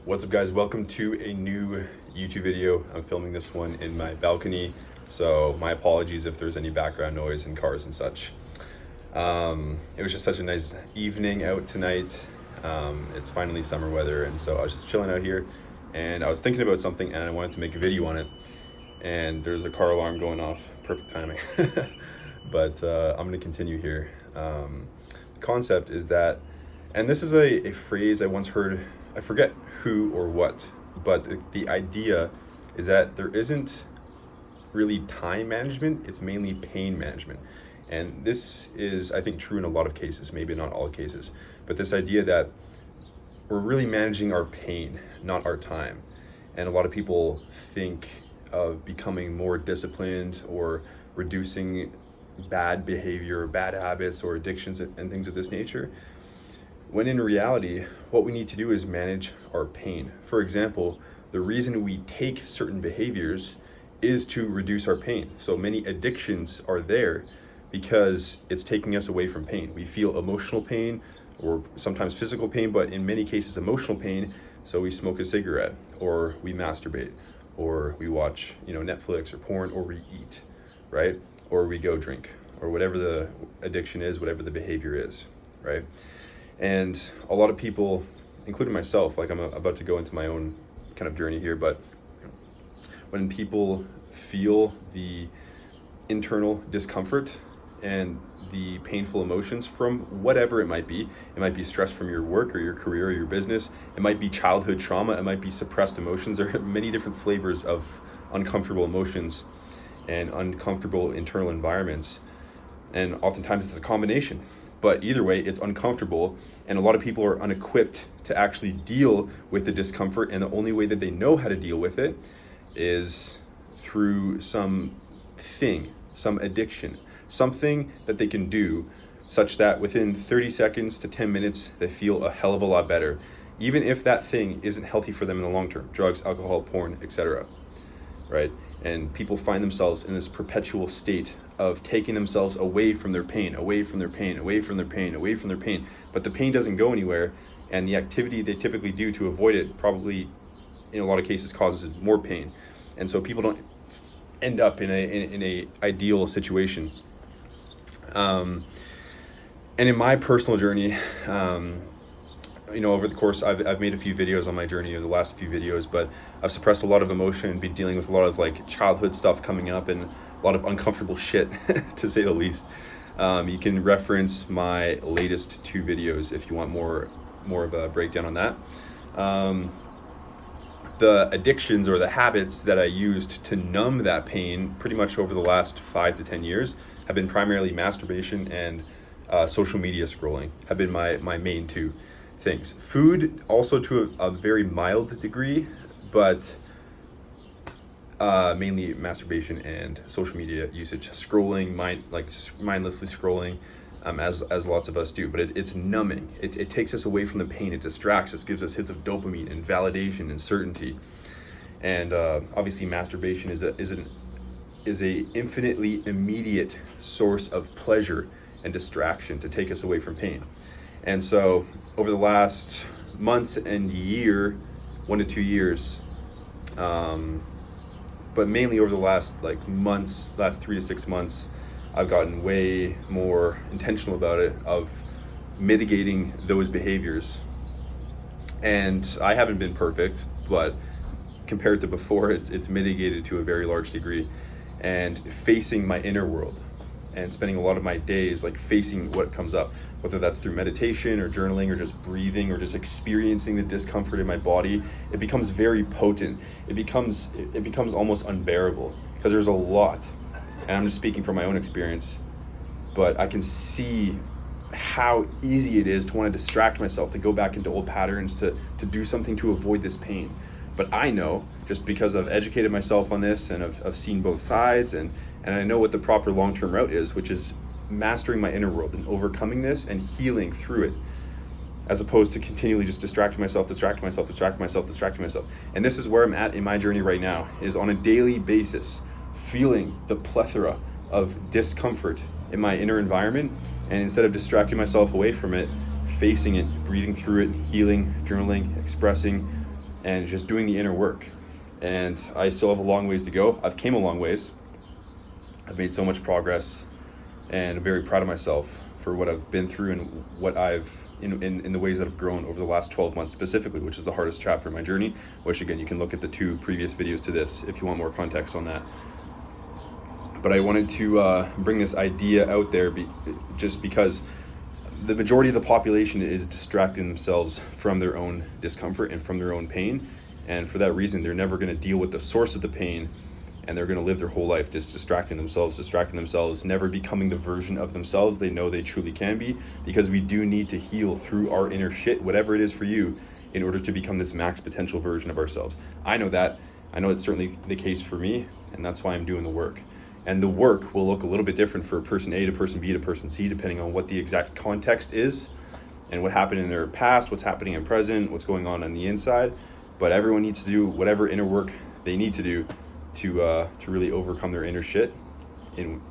What's up, guys? Welcome to a new YouTube video. I'm filming this one in my balcony, so my apologies if there's any background noise and cars and such. It was just such a nice evening out tonight. It's finally summer weather, and so I was just chilling out here, and I was thinking about something, and I wanted to make a video on it, and there's a car alarm going off. Perfect timing. But I'm going to continue here. The concept is that, and this is a phrase I once heard, I forget who or what, but the idea is that there isn't really time management, it's mainly pain management. And this is, I think, true in a lot of cases, maybe not all cases, but this idea that we're really managing our pain, not our time. And a lot of people think of becoming more disciplined or reducing bad behavior, bad habits, or addictions and things of this nature, when in reality, what we need to do is manage our pain. For example, the reason we take certain behaviors is to reduce our pain. So many addictions are there because it's taking us away from pain. We feel emotional pain or sometimes physical pain, but in many cases emotional pain. So we smoke a cigarette, or we masturbate, or we watch, Netflix or porn, or we eat, right? Or we go drink, or whatever the addiction is, whatever the behavior is, right? And a lot of people, including myself, like I'm about to go into my own kind of journey here, but when people feel the internal discomfort and the painful emotions from whatever it might be stress from your work or your career or your business, it might be childhood trauma, it might be suppressed emotions. There are many different flavors of uncomfortable emotions and uncomfortable internal environments. And oftentimes it's a combination. But either way, it's uncomfortable, and a lot of people are unequipped to actually deal with the discomfort, and the only way that they know how to deal with it is through some addiction, something that they can do such that within 30 seconds to 10 minutes, they feel a hell of a lot better, even if that thing isn't healthy for them in the long term: drugs, alcohol, porn, etc. Right? And people find themselves in this perpetual state of taking themselves away from their pain, but the pain doesn't go anywhere, and the activity they typically do to avoid it probably in a lot of cases causes more pain. And so people don't end up in a ideal situation. And in my personal journey, over the course, I've made a few videos on my journey over the last few videos, but I've suppressed a lot of emotion, been dealing with a lot of like childhood stuff coming up and a lot of uncomfortable shit, to say the least. You can reference my latest two videos if you want more of a breakdown on that. The addictions or the habits that I used to numb that pain pretty much over the last 5 to 10 years have been primarily masturbation and social media scrolling have been my main two things. Food also to a very mild degree, but mainly masturbation and social media usage, scrolling, mindlessly scrolling, as lots of us do. But it's numbing. It takes us away from the pain. It distracts us, gives us hits of dopamine and validation and certainty. And obviously, masturbation is a infinitely immediate source of pleasure and distraction to take us away from pain. And so over the last months and year, 1 to 2 years, but mainly over the last last 3 to 6 months, I've gotten way more intentional about it, of mitigating those behaviors. And I haven't been perfect, but compared to before, it's mitigated to a very large degree. And facing my inner world and spending a lot of my days facing what comes up, whether that's through meditation or journaling or just breathing or just experiencing the discomfort in my body, it becomes very potent. It becomes almost unbearable because there's a lot. And I'm just speaking from my own experience, but I can see how easy it is to want to distract myself, to go back into old patterns, to do something to avoid this pain. But I know, just because I've educated myself on this and I've seen both sides, and I know what the proper long-term route is, which is mastering my inner world and overcoming this and healing through it, as opposed to continually just distracting myself. And this is where I'm at in my journey right now, is on a daily basis, feeling the plethora of discomfort in my inner environment, and instead of distracting myself away from it, facing it, breathing through it, healing, journaling, expressing, and just doing the inner work. And I still have a long ways to go. I've came a long ways. I've made so much progress, and I'm very proud of myself for what I've been through and what I've in the ways that I've grown over the last 12 months specifically, which is the hardest chapter in my journey, which again, you can look at the 2 previous videos to this if you want more context on that. But I wanted to bring this idea out there just because the majority of the population is distracting themselves from their own discomfort and from their own pain. And for that reason, they're never going to deal with the source of the pain, and they're going to live their whole life just distracting themselves, never becoming the version of themselves they know they truly can be, because we do need to heal through our inner shit, whatever it is for you, in order to become this max potential version of ourselves. I know that. I know it's certainly the case for me, and that's why I'm doing the work. And the work will look a little bit different for person A to person B to person C, depending on what the exact context is and what happened in their past, what's happening in present, what's going on the inside. But everyone needs to do whatever inner work they need to do to really overcome their inner shit in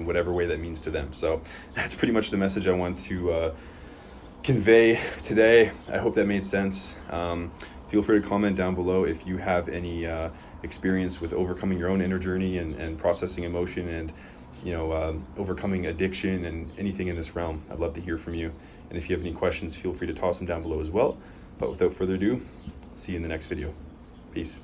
whatever way that means to them. So that's pretty much the message I want to convey today. I hope that made sense. Feel free to comment down below if you have any experience with overcoming your own inner journey and processing emotion and overcoming addiction and anything in this realm. I'd love to hear from you. And if you have any questions, feel free to toss them down below as well. But without further ado, see you in the next video. Peace.